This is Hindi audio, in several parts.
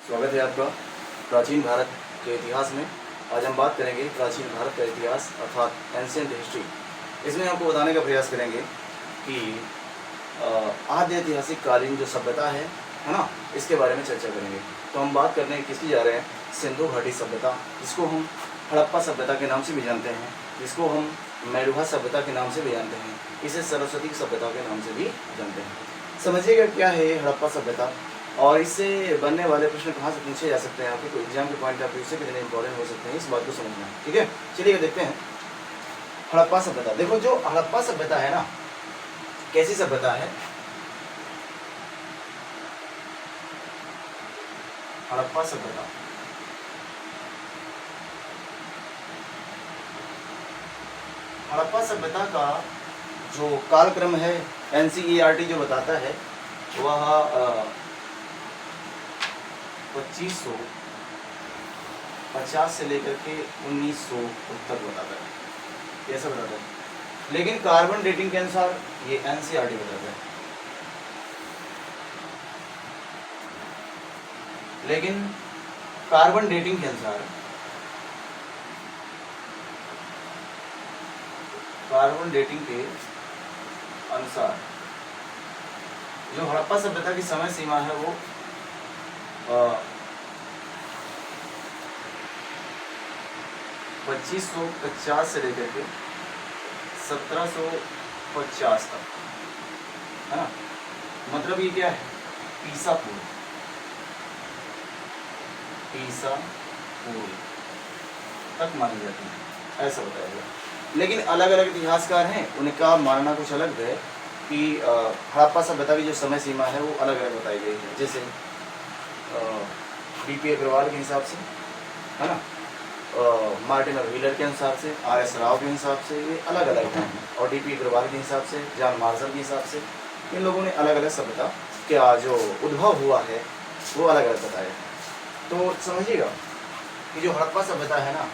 स्वागत है आपका प्राचीन भारत के इतिहास में। आज हम बात करेंगे प्राचीन भारत का इतिहास अर्थात एंशिएंट हिस्ट्री। इसमें आपको बताने का प्रयास करेंगे कि आद्य ऐतिहासिक कालीन जो सभ्यता है ना, इसके बारे में चर्चा करेंगे। तो हम बात करने किसकी जा रहे हैं? सिंधु घाटी सभ्यता, जिसको हम हड़प्पा सभ्यता के नाम से भी जानते हैं, जिसको हम मेलुहा सभ्यता के नाम से भी जानते हैं, इसे सरस्वती सभ्यता के नाम से भी जानते हैं। समझिएगा क्या है ये हड़प्पा सभ्यता और इससे बनने वाले प्रश्न कहाँ से पूछे जा सकते हैं, आपके एग्जाम के पॉइंट ऑफ व्यू से कितने इंपॉर्टेंट हो सकते हैं, इस बात को समझना है। ठीक है, चलिए देखते हैं हड़प्पा सभ्यता। देखो, जो हड़प्पा सभ्यता है ना, कैसी सभ्यता है? हड़प्पा सभ्यता हड़प्पा सभ्यता का जो कालक्रम है NCERT जो बताता है वह 2550 से लेकर के 1900 तक बताता है। कैसा बताता है? लेकिन कार्बन डेटिंग के अनुसार ये NCERT बताता है। लेकिन कार्बन डेटिंग के अनुसार जो हड़प्पा सभ्यता की समय सीमा है वो 2550 से लेकर के 1750 तक है ना। मतलब ये क्या है? ईसा पूर्व तक मानी जाती है, ऐसा बताया गया। लेकिन अलग अलग इतिहासकार हैं, उनका मानना कुछ अलग है कि हड़प्पा सभ्यता की जो समय सीमा है वो अलग अलग बताई गई है। जैसे DP अग्रवाल के हिसाब से है ना, मार्टिन और व्हीलर के अनुसार से, RS राव के हिसाब से, ये अलग अलग हैं। और DP अग्रवाल के हिसाब से, जॉन मार्शल के हिसाब से, इन लोगों ने अलग अलग सभ्यता का जो उद्भव हुआ है वो अलग अलग बताया है। तो समझिएगा कि जो हड़प्पा सभ्यता है ना,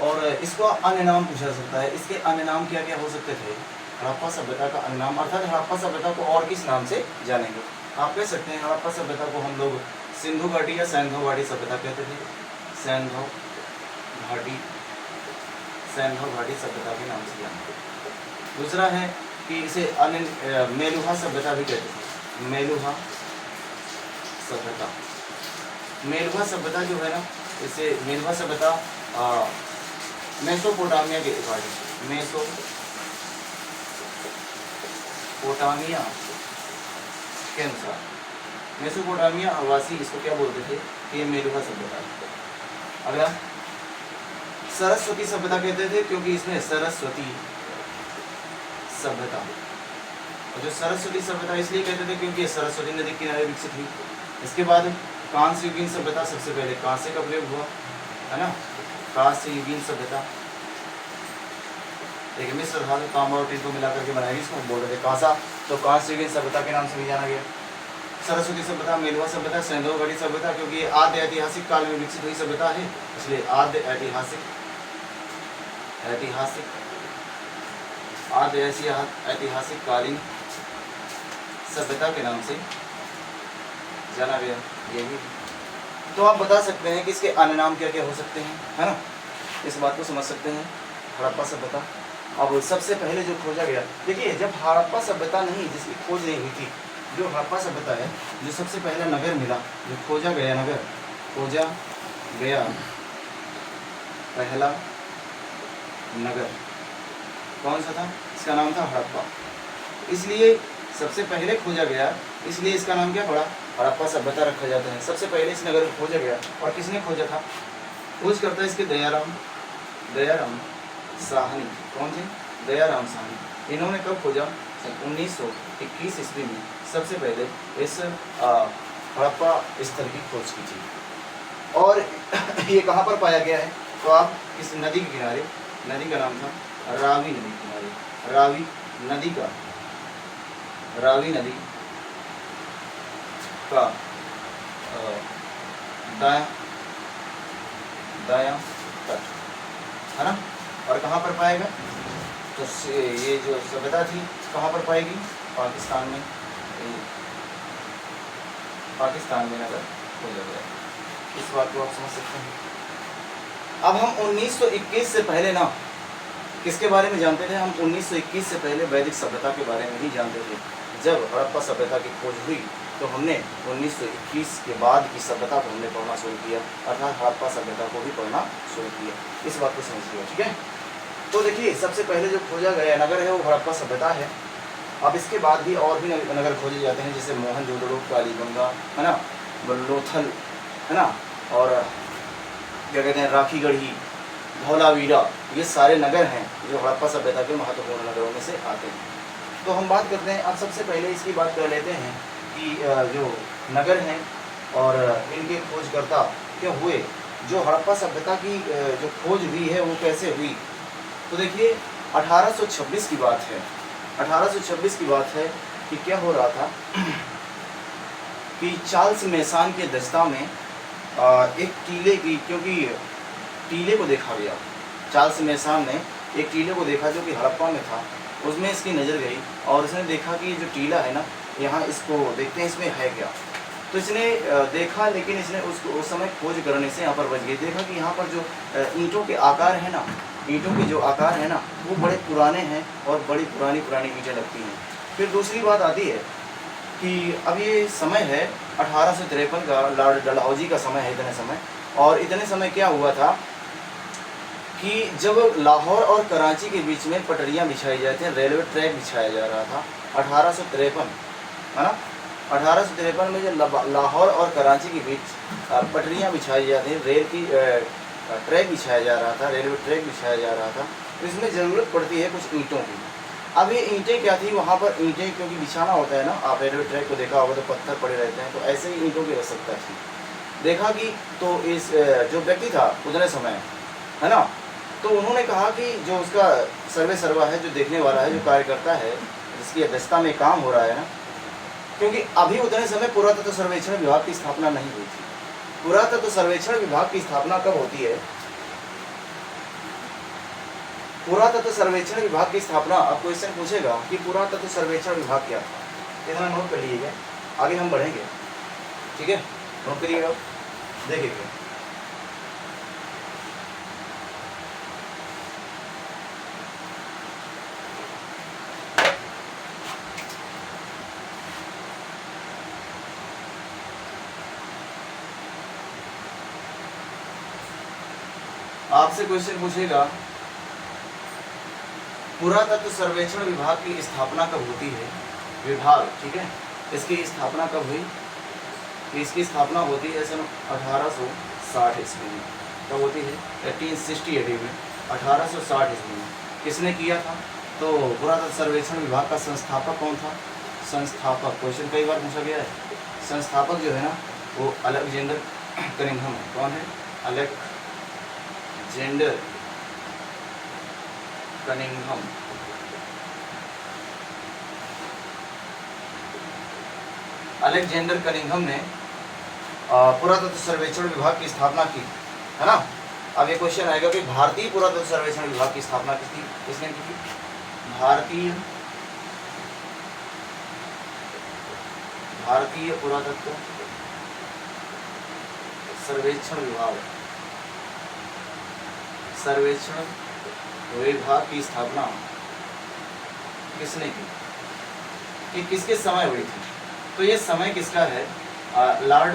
और इसको अन्य नाम पूछा जा सकता है। इसके अन्य नाम क्या क्या हो सकते थे? हड़प्पा सभ्यता का अन्य नाम, अर्थात हड़प्पा सभ्यता को और किस नाम से जानेंगे? आप कह सकते हैं हड़प्पा सभ्यता को हम लोग सिंधु घाटी या सैंधव घाटी सभ्यता कहते थे। सैंधव घाटी सभ्यता के नाम से जानते हैं। दूसरा है कि इसे अन्य मेलुहा सभ्यता भी कहते थे। मेलुहा सभ्यता जो है ना, इसे मेलुहा सभ्यता मेसोपोटामिया के अकॉर्डिंग, मेसोपोटामिया के अनुसार, मेसोपोटामिया आवासी इसको क्या बोलते थे? ये मेलुहा सभ्यता। अगला सरस्वती सभ्यता कहते थे, क्योंकि इसमें सरस्वती सभ्यता, और जो सरस्वती सभ्यता इसलिए कहते थे क्योंकि सरस्वती नदी के किनारे विकसित हुई। इसके बाद कांस्य युगीन सभ्यता, सबसे पहले कांस्य का प्रयोग हुआ है ना, कांस्य युगीन सभ्यता। देखिए, मिस्र धातु तांबा और टीन को मिलाकर के बनाएगी, इसको बोल रहे थे कांसा, तो कांस्य युगीन सभ्यता के नाम से भी जाना गया। सरस्वती सभ्यता, मेलुहा सभ्यता, सैंधव घाटी सभ्यता, क्योंकि ये आद्य ऐतिहासिक काल में विकसित हुई सभ्यता है, इसलिए आद्य ऐतिहासिक कालीन सभ्यता के नाम से जाना गया। ये भी तो आप बता सकते हैं कि इसके अन्य नाम क्या क्या हो सकते हैं, है ना। इस बात को समझ सकते हैं। हड़प्पा सभ्यता, अब सबसे पहले जो खोजा गया, देखिए जब हड़प्पा सभ्यता नहीं, जिसकी खोज नहीं हुई थी, जो हड़प्पा सभ्यता है, जो सबसे पहला नगर मिला, जो खोजा गया पहला नगर कौन सा था? इसका नाम था हड़प्पा। इसलिए सबसे पहले खोजा गया, इसलिए इसका नाम क्या पड़ा? हड़प्पा सभ्यता रखा जाता है। सबसे पहले इस नगर को खोजा गया, और किसने खोजा था? खोज करता है इसके दयाराम साहनी। कौन थे? दयाराम साहनी। इन्होंने कब खोजा? 1921 ईस्वी में सबसे पहले इस हड़प्पा स्थल की खोज की थी। और ये कहाँ पर पाया गया है? तो आप इस नदी के किनारे, नदी का नाम था रावी नदी के किनारे, रावी नदी का दायां तट है ना। और कहाँ पर पाएगा? तो ये जो सभ्यता थी कहाँ पर पाएगी? पाकिस्तान में नगर खोजा गया। इस बात को आप समझ सकते हैं। अब हम 1921 से पहले ना किसके बारे में जानते थे? हम 1921 से पहले वैदिक सभ्यता के बारे में ही जानते थे। जब हड़प्पा सभ्यता की खोज हुई तो हमने 1921 के बाद की सभ्यता को हमने पढ़ना शुरू किया, अर्थात हड़प्पा सभ्यता को भी पढ़ना शुरू किया। इस बात को समझिए, ठीक है। तो देखिए, सबसे पहले जो खोजा गया नगर है वो हड़प्पा सभ्यता है। अब इसके बाद भी और भी नगर खोजे जाते हैं, जैसे मोहनजोदड़ो, कालीबंगा, है ना, लोथल, है ना, और क्या कहते हैं राखीगढ़ी, धौलावीरा, ये सारे नगर हैं जो हड़प्पा सभ्यता के महत्वपूर्ण नगरों में से आते हैं। तो हम बात करते हैं, अब सबसे पहले इसकी बात कर लेते हैं कि जो नगर हैं और इनके खोजकर्ता क्यों हुए, जो हड़प्पा सभ्यता की जो खोज हुई है वो कैसे हुई। तो देखिए 1826 की बात है। 1826 की बात है कि क्या हो रहा था कि चार्ल्स मेसान के दस्ता में एक टीले की, क्योंकि टीले को देखा गया, चार्ल्स मेसान ने एक टीले को देखा जो कि हड़प्पा में था, उसमें इसकी नज़र गई और उसने देखा कि जो टीला है ना, यहाँ इसको देखते हैं इसमें है क्या। तो इसने देखा, लेकिन इसने उसको उस समय खोज करने से यहाँ पर बच गई। देखा कि यहाँ पर जो ईंटों के आकार है ना, ईंटों के जो आकार है ना वो बड़े पुराने हैं और बड़ी पुरानी पुरानी ईंटें लगती हैं। फिर दूसरी बात आती है कि अब ये समय है 1853 का, लॉर्ड डलहौजी का समय है इतने समय। और इतने समय क्या हुआ था कि जब लाहौर और कराची के बीच में पटरियां बिछाई जाती हैं, रेलवे ट्रैक बिछाया जा रहा था 1853, है ना। 1853 में जब लाहौर और कराची के बीच पटरियां बिछाई जाती हैं, रेल की ट्रैक बिछाया जा रहा था, रेलवे ट्रैक बिछाया जा रहा था, तो इसमें ज़रूरत पड़ती है कुछ ईंटों की। अब ये ईंटें क्या थी, वहाँ पर ईंटें क्योंकि बिछाना होता है ना, आप रेलवे ट्रैक को देखा होगा तो पत्थर पड़े रहते हैं, तो ऐसे ही ईंटों की आवश्यकता थी। देखा कि तो इस जो व्यक्ति था उतने समय, है ना, तो उन्होंने कहा कि जो उसका सर्वे सर्वा है, जो देखने वाला है, जो कार्यकर्ता है, जिसकी अध्यक्षता में काम हो रहा है ना, क्योंकि अभी उतने समय पुरातत्व सर्वेक्षण विभाग की स्थापना नहीं हुई थी। पुरातत्व सर्वेक्षण विभाग की स्थापना कब होती है? पुरातत्व सर्वेक्षण विभाग की स्थापना, अब क्वेश्चन पूछेगा कि पुरातत्व सर्वेक्षण विभाग क्या था, इतना नोट कर लीजिएगा, आगे हम बढ़ेंगे, ठीक है, नोट करिएगा, देखिएगा। आपसे क्वेश्चन पूछेगा पुरातत्व सर्वेक्षण विभाग की स्थापना कब होती है? विभाग, ठीक है, इसकी स्थापना कब हुई? इसकी स्थापना होती है सन 1860 ईस्वी में। कब होती है? 1860 AD में, 1860 ईस्वी में। किसने किया था? तो पुरातत्व सर्वेक्षण विभाग का संस्थापक कौन था? संस्थापक, क्वेश्चन कई बार पूछा गया है। संस्थापक जो है ना वो अलेक्जेंडर कनिंघम है। कौन है? Alexander Cunningham. अलेक्जेंडर कनिंघम ने पुरातत्व सर्वेक्षण विभाग की स्थापना की, है ना। अब ये क्वेश्चन आएगा कि भारतीय पुरातत्व सर्वेक्षण विभाग की स्थापना किसने की थी? भारतीय पुरातत्व सर्वेक्षण विभाग की स्थापना किसने की? कि किसके समय हुई थी? तो ये समय किसका है? लॉर्ड,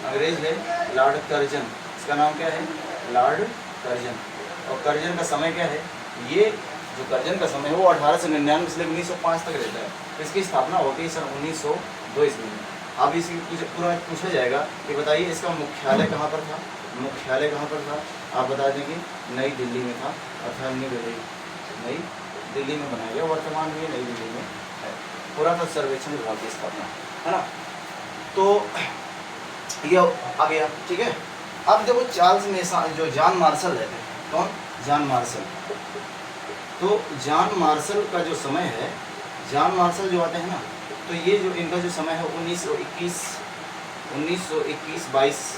अंग्रेज है लॉर्ड कर्जन। इसका नाम क्या है? Lord Curzon. और कर्जन का समय क्या है? ये जो कर्जन का समय है वो 1899 से 1905 तक रहता है। तो इसकी स्थापना होती है सन 1902 ईस्वी में। अब इसी पूरा पूछा जाएगा कि बताइए इसका मुख्यालय कहाँ पर था? मुख्यालय कहाँ पर था? आप बता दें कि नई दिल्ली में था, अर्थात नई दिल्ली में बनाया गया, वर्तमान में नई दिल्ली में है। पुरातत्व सर्वेक्षण विभाग की स्थापना, है ना। तो ये आ गया, ठीक है। अब देखो चार्ल्स मेसन, जो जॉन मार्शल रहते हैं, कौन? John Marshall. तो जॉन मार्शल का जो समय है, जॉन मार्शल जो आते हैं ना, तो ये जो इनका जो समय है 1921-22।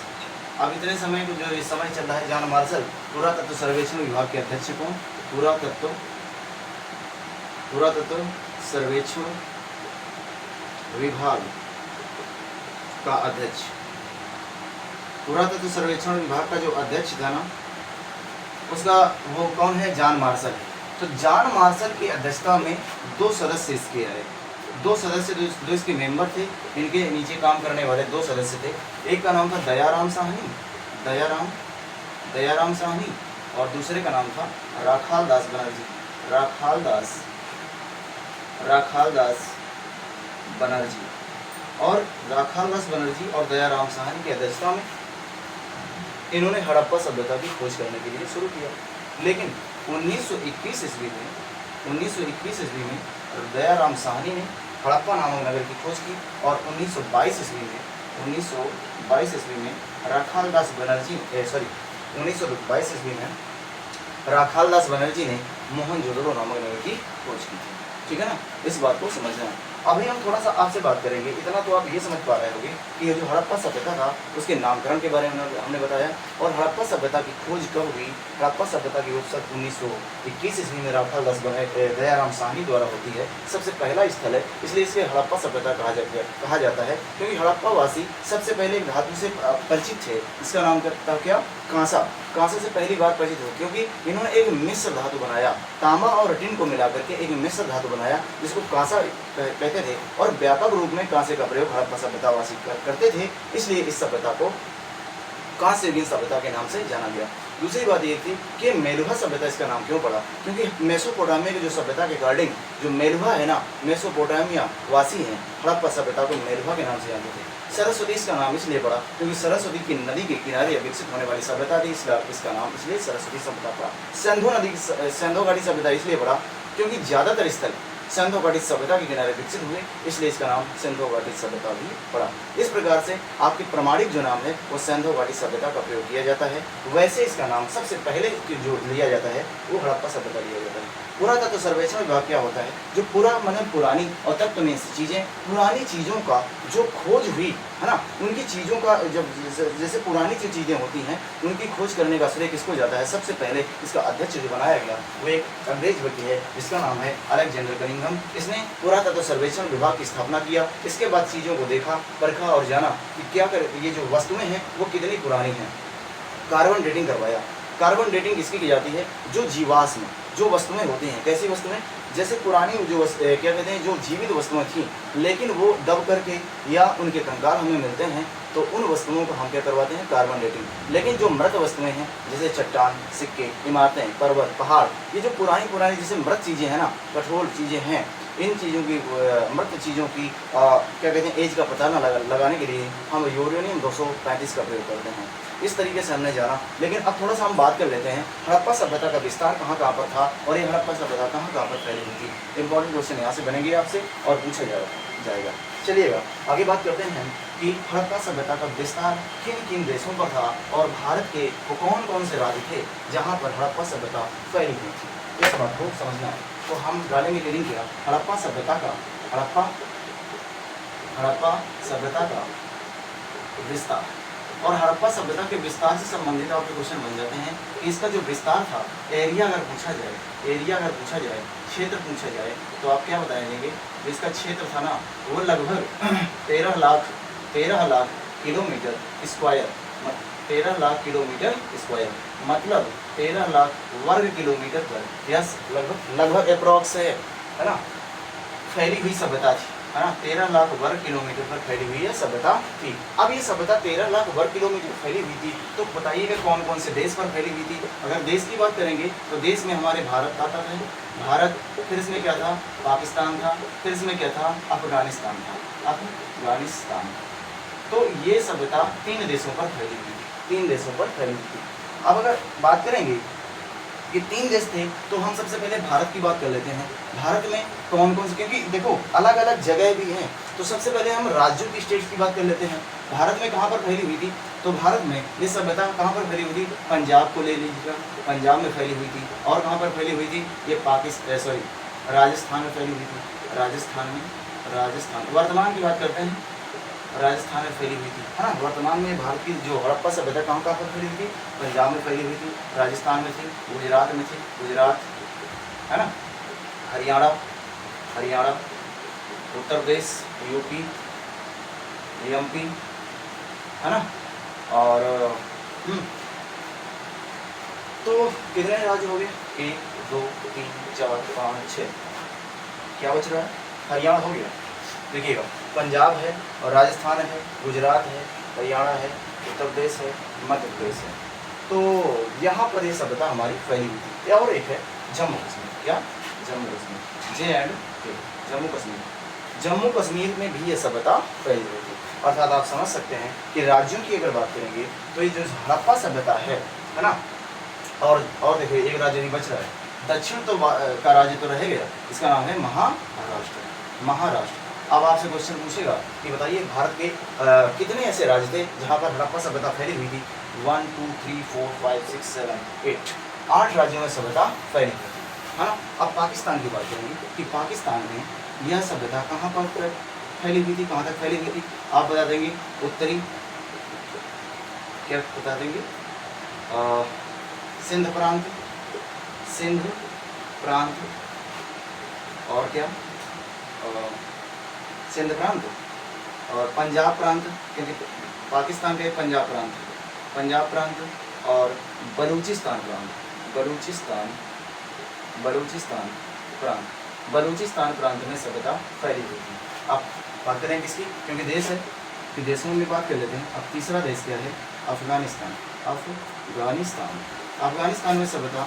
अब इतने समय को जो इस समय चल रहा है, जॉन मार्शल पुरातत्व सर्वेक्षण विभाग के अध्यक्ष। कौन? पुरातत्व सर्वेक्षण विभाग का अध्यक्ष, पुरातत्व सर्वेक्षण विभाग का जो अध्यक्ष था ना, उसका वो कौन है, जॉन मार्शल। तो जॉन मार्शल की अध्यक्षता में 2 सदस्य इसके आए, 2 सदस्य जो इसके मेंबर थे, इनके नीचे काम करने वाले 2 सदस्य थे। एक का नाम था दयाराम साहनी, दयाराम साहनी, और दूसरे का नाम था राखाल दास बनर्जी, राखाल दास बनर्जी। और राखाल दास बनर्जी और दयाराम साहनी की अध्यक्षता में इन्होंने हड़प्पा सभ्यता की खोज करने के लिए शुरू किया। लेकिन 1921 ईस्वी में दयाराम साहनी ने हड़प्पा नामक नगर की खोज की, और 1922 ईस्वी में राखाल दास बनर्जी ने मोहनजोदड़ो नामक नगर की खोज की थी। ठीक है ना, इस बात को समझना है। अभी हम थोड़ा सा आपसे बात करेंगे, इतना तो आप ये समझ पा रहे होंगे कि ये जो हड़प्पा सभ्यता था उसके नामकरण के बारे में हमने बताया, और हड़प्पा सभ्यता की खोज कब हुई। हड़प्पा सभ्यता की खोज 1921 ईस्वी में राखाल दास दयाराम साहनी द्वारा होती है। सबसे पहला स्थल है, इसलिए इसे हड़प्पा सभ्यता कहा जाता है, क्योंकि हड़प्पा वासी सबसे पहले एक धातु से परिचित थे, इसका नाम था क्या, कांसा से पहली बार परिचित हो, क्योंकि इन्होंने एक मिश्र धातु बनाया, तांबा और टिन को मिलाकर के एक मिश्र धातु बनाया जिसको कांसा कहते थे, और व्यापक रूप में कांसे का प्रयोग हड़प्पा सभ्यतावासी करते थे, इसलिए इस सभ्यता को कांस्ययुगीन सभ्यता के नाम से जाना गया। दूसरी बात ये थी कि मेलुहा सभ्यता इसका नाम क्यों पड़ा, क्योंकि मेसोपोटामिया की जो सभ्यता के अकॉर्डिंग जो मेलुहा है ना, मेसोपोटामिया वासी हैं, हड़प्पा सभ्यता को मेलुहा के नाम से जानते थे। सरस्वती इसका नाम इसलिए पड़ा क्योंकि सरस्वती की नदी के किनारे विकसित होने वाली सभ्यता थी, इसका नाम इसलिए सरस्वती सभ्यता पड़ा। सिंधु घाटी सभ्यता इसलिए पड़ा क्योंकि ज़्यादातर स्थल सिंधु घाटी सभ्यता के किनारे विकसित हुए, इसलिए इसका नाम सिंधु घाटी सभ्यता भी पड़ा। इस प्रकार से आपकी प्रमाणिक जो नाम है वो सिंधु घाटी सभ्यता का प्रयोग किया जाता है। वैसे इसका नाम सबसे पहले जो लिया जाता है वो हड़प्पा सभ्यता लिया जाता है। पुरातत्व सर्वेक्षण विभाग क्या होता है, जो पुरानी और तत्व में चीज़ें, पुरानी चीज़ों का जो खोज हुई है ना, उनकी चीज़ों का जब जैसे पुरानी जो चीज़ें होती हैं उनकी खोज करने का श्रेय किसको जाता है। सबसे पहले इसका अध्यक्ष जो बनाया गया वो एक अंग्रेज व्यक्ति है जिसका नाम है अलेक्जेंडर कनिंघम। इसने पुरातत्व सर्वेक्षण विभाग की स्थापना किया। इसके बाद चीज़ों को देखा, परखा और जाना कि क्या ये जो वस्तुएं हैं वो कितनी पुरानी हैं। कार्बन डेटिंग करवाया। कार्बन डेटिंग किसकी की जाती है, जो जीवाश्म जो वस्तुएं होती हैं, कैसी वस्तुएं, जैसे पुरानी जो क्या कहते हैं, जो जीवित वस्तुएं थीं लेकिन वो दब करके या उनके कंकाल हमें मिलते हैं, तो उन वस्तुओं को हम क्या करवाते हैं, कार्बन डेटिंग। लेकिन जो मृत वस्तुएं हैं जैसे चट्टान, सिक्के, इमारतें, पर्वत, पहाड़, ये जो पुरानी जैसे मृत चीज़ें हैं ना, कठोर चीज़ें हैं, इन चीज़ों की मृत चीज़ों की क्या कहते हैं एज का पता लगाने के लिए हम यूरेनियम 235 का प्रयोग करते हैं। इस तरीके से हमने जाना। लेकिन अब थोड़ा सा हम बात कर लेते हैं हड़प्पा सभ्यता का विस्तार कहाँ पर था और ये हड़प्पा सभ्यता कहाँ पर फैली हुई थी। इंपॉर्टेंट क्वेश्चन यहाँ से बनेंगे आपसे और पूछा जाएगा। चलिएगा आगे बात करते हैं कि हड़प्पा सभ्यता का विस्तार किन किन देशों पर था और भारत के कौन कौन से राज्य थे जहाँ पर हड़प्पा सभ्यता फैली हुई थी, इस बात को समझना है। तो हम डालेंगे रीडिंग किया हड़प्पा सभ्यता का विस्तार। और हड़प्पा सभ्यता के विस्तार से संबंधित आपके क्वेश्चन बन जाते हैं कि इसका जो विस्तार था, एरिया अगर पूछा जाए, क्षेत्र पूछा जाए, तो आप क्या बताएंगे, इसका क्षेत्र था ना वो लगभग 13 lakh kilometre square, 13 lakh kilometre square, मतलब 13 लाख वर्ग किलोमीटर पर, यस लगभग अप्रॉक्स है ना, फैली हुई सभ्यता थी, है ना। 13 लाख वर्ग किलोमीटर पर फैली हुई है सभ्यता थी। अब ये सभ्यता 13 लाख वर्ग किलोमीटर फैली हुई थी, तो बताइएगा कौन कौन से देश पर फैली हुई थी। अगर देश की बात करेंगे तो देश में हमारे भारत आता है, भारत, फिर इसमें क्या था, पाकिस्तान था, फिर इसमें क्या था, अफगानिस्तान था, अफगानिस्तान। तो ये सभ्यता 3 देशों पर फैली हुई थी। अब अगर बात करेंगे कि 3 देश थे, तो हम सबसे पहले भारत की बात कर लेते हैं। भारत में कौन कौन से, क्योंकि देखो अलग अलग जगह भी हैं, तो सबसे पहले हम राज्यों की स्टेट्स की बात कर लेते हैं। भारत में कहाँ पर फैली हुई थी, तो भारत में ये सभ्यता कहाँ पर फैली हुई थी, पंजाब को ले लीजिएगा, पंजाब में फैली हुई थी। और कहाँ पर फैली हुई थी, ये राजस्थान में फैली हुई थी, राजस्थान वर्तमान की बात करते हैं, राजस्थान में फैली हुई थी, है ना। वर्तमान में भारत की जो हड़प्पा सभ्यता कहाँ पर फैली हुई थी, पंजाब में फैली हुई थी, राजस्थान में थी, गुजरात में थी, गुजरात, है ना, हरियाणा, उत्तर प्रदेश, यूपी, एमपी, है ना, और तो कितने राज्य हो गए? 1 2 3 4 5 6। क्या बच रहा है? हरियाणा हो गया। देखिएगा, पंजाब है और राजस्थान है, गुजरात है, हरियाणा है, उत्तर प्रदेश है, मध्य प्रदेश है। तो यहाँ पर ये सभ्यता हमारी फैली हुई थी। और एक है जम्मू कश्मीर। क्या? जम्मू कश्मीर, J&K, जम्मू कश्मीर। जम्मू कश्मीर में भी ये सभ्यता फैली हुई थी। अर्थात आप समझ सकते हैं कि राज्यों की अगर बात करेंगे तो ये जो हड़प्पा सभ्यता है ना, और देखिए एक राज्य नहीं बच रहा है, दक्षिण तो का राज्य तो रह गया, इसका नाम है महाराष्ट्र। महाराष्ट्र। अब आपसे क्वेश्चन पूछेगा कि बताइए भारत के कितने ऐसे राज्य थे जहाँ पर हड़प्पा सभ्यता फैली हुई थी? 1 2 3 4 5 6 7 8, 8 राज्यों में सभ्यता फैली हुई थी, है ना। अब पाकिस्तान की बात करेंगे कि पाकिस्तान में यह सभ्यता कहाँ पर फैली हुई थी, कहाँ तक फैली हुई थी? आप बता देंगे उत्तरी, क्या बता देंगे? सिंध प्रांत, सिंध प्रांत, और क्या? सिंध प्रांत और पंजाब प्रांत, क्योंकि पाकिस्तान का एक पंजाब प्रांत, पंजाब प्रांत, और बलूचिस्तान प्रांत, बलूचिस्तान प्रांत, बलूचिस्तान प्रांत में सभ्यता फैली हुई थी। अब बात करें किसकी, क्योंकि देश है कि देशों में बात कर लेते हैं। अब तीसरा देश क्या है? अफगानिस्तान। अफगानिस्तान, अफगानिस्तान में सभ्यता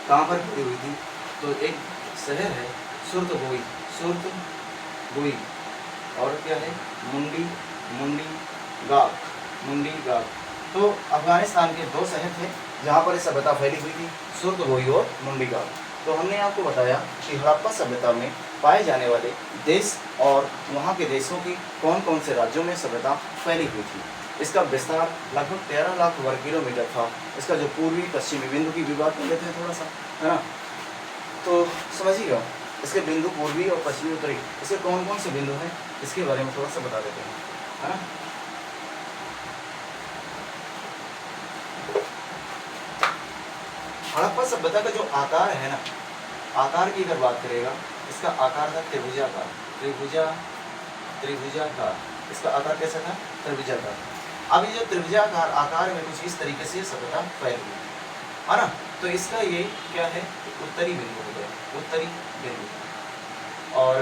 कहाँ पर फैली हुई थी? तो एक शहर है सुर्तगोई, सुर्तगोई, और क्या है? मुंडी गाक। तो अफगानिस्तान के 2 शहर थे जहाँ पर सभ्यता फैली हुई थी, सुर्तगोई और मुंडी गाक। तो हमने आपको बताया कि हड़प्पा सभ्यता में पाए जाने वाले देश और वहाँ के देशों की कौन कौन से राज्यों में सभ्यता फैली हुई थी। इसका विस्तार लगभग 13 लाख वर्ग किलोमीटर था। इसका जो पूर्वी पश्चिमी बिंदु की भी बात कर लेते हैं थोड़ा सा, है ना। तो समझिएगा, इसके बिंदु पूर्वी और पश्चिमी उत्तरी, इसके कौन कौन से बिंदु हैं इसके बारे में थोड़ा सा बता देते हैं, है ना। हड़प्पा सभ्यता का जो आकार है ना, आकार की अगर बात करेगा, इसका आकार था त्रिभुजाकार, त्रिभुजाकार। इसका आकार कैसा था? त्रिभुजाकार। अब ये जो त्रिभुजाकार आकार में कुछ इस तरीके से सभ्यता फैली हुई है ना। तो इसका ये क्या है? उत्तरी बिंदु हो गया, उत्तरी बिंदु। और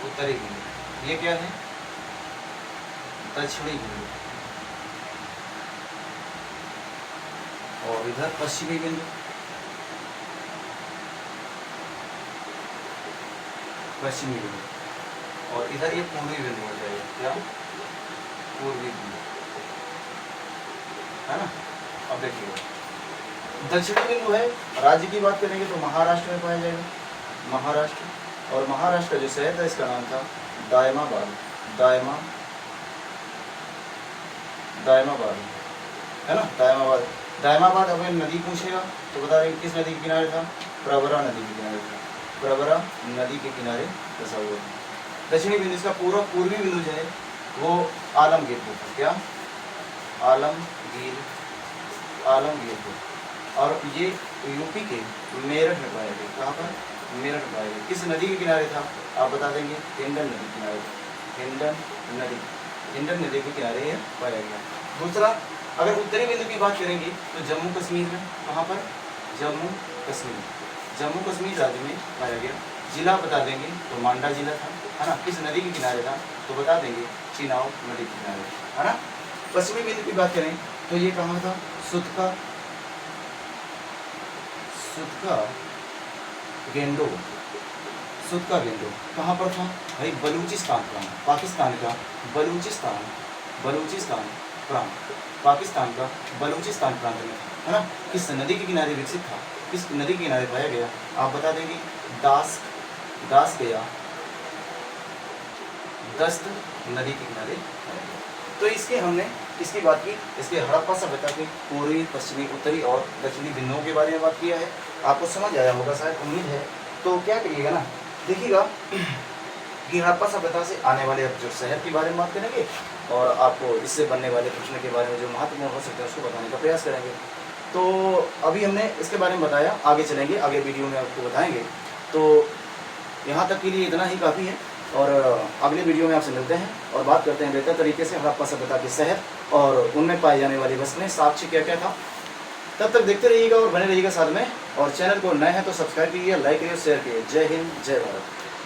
उत्तरी बिंदु ये क्या है? दक्षिणी बिंदु। और इधर पश्चिमी बिंदु, पश्चिमी बिंदु। और इधर ये पूर्वी बिंदु हो जाएगा, क्या? पूर्वी बिंदु, है ना। अब देखिए दक्षिणी बिंदु है, राज्य की बात करेंगे तो महाराष्ट्र में पाया जाएगा, महाराष्ट्र। और महाराष्ट्र का जो शहर था इसका नाम था दायमाबाद, दायमाबाद, है ना, दायमाबाद। दायमाबाद अगर नदी पूछेगा तो बता देंगे किस नदी के किनारे था? प्रवरा नदी के किनारे था, प्रवरा नदी के किनारे बसा हुआ था। दक्षिणी बिंदु, इसका पूर्वी बिंदु जो है वो आलमगीरपुर, क्या? आलमगीरपुर। और ये यूपी के मेरठ में पाया गया। कहाँ पर? मेरठ पाया गया। किस नदी के किनारे था? आप बता देंगे हिंडन नदी के किनारे, हिंडन नदी के किनारे ये पाया गया। दूसरा, अगर उत्तरी बिंदु की बात करेंगे तो जम्मू कश्मीर में, कहाँ पर? जम्मू कश्मीर राज्य में पाया गया। जिला बता देंगे तो मांडा जिला था, है ना। किस नदी के किनारे था? तो बता देंगे चिनाब नदी के किनारे, है ना। पश्चिमी बिंदु की बात करें तो ये कहाँ था? सुतका गेंडो, कहाँ पर था भाई? बलूचिस्तान प्रांत, पाकिस्तान का बलूचिस्तान प्रांत, पाकिस्तान का बलूचिस्तान प्रांत में, है ना। किस नदी के किनारे विकसित था? किस नदी के किनारे पाया गया? आप बता देंगे दास गया, दस्त नदी के किनारे। तो इसकी बात की, इसके हड़प्पा सभ्यता के पूर्वी, पश्चिमी, उत्तरी और दक्षिणी बिंदुओं के बारे में बात किया है। आपको समझ आया होगा शायद, उम्मीद है। तो क्या करिएगा ना, देखिएगा कि हड़प्पा सभ्यता से आने वाले जो शहर के बारे में बात करेंगे और आपको इससे बनने वाले प्रश्न के बारे में जो महत्वपूर्ण हो सकते हैं उसको बताने का प्रयास करेंगे। तो अभी हमने इसके बारे में बताया, आगे चलेंगे, आगे वीडियो में आपको बताएंगे। तो यहाँ तक के लिए इतना ही काफ़ी है। और अगले वीडियो में आपसे मिलते हैं और बात करते हैं बेहतर तरीके से हड़प्पा सभ्यता के शहर और उनमें पाई जाने वाली वस्तुएं, साक्ष्य क्या क्या था। तब तक देखते रहिएगा और बने रहिएगा साथ में। और चैनल को नए हैं तो सब्सक्राइब कीजिए, लाइक करिए, शेयर कीजिए। जय हिंद, जय भारत।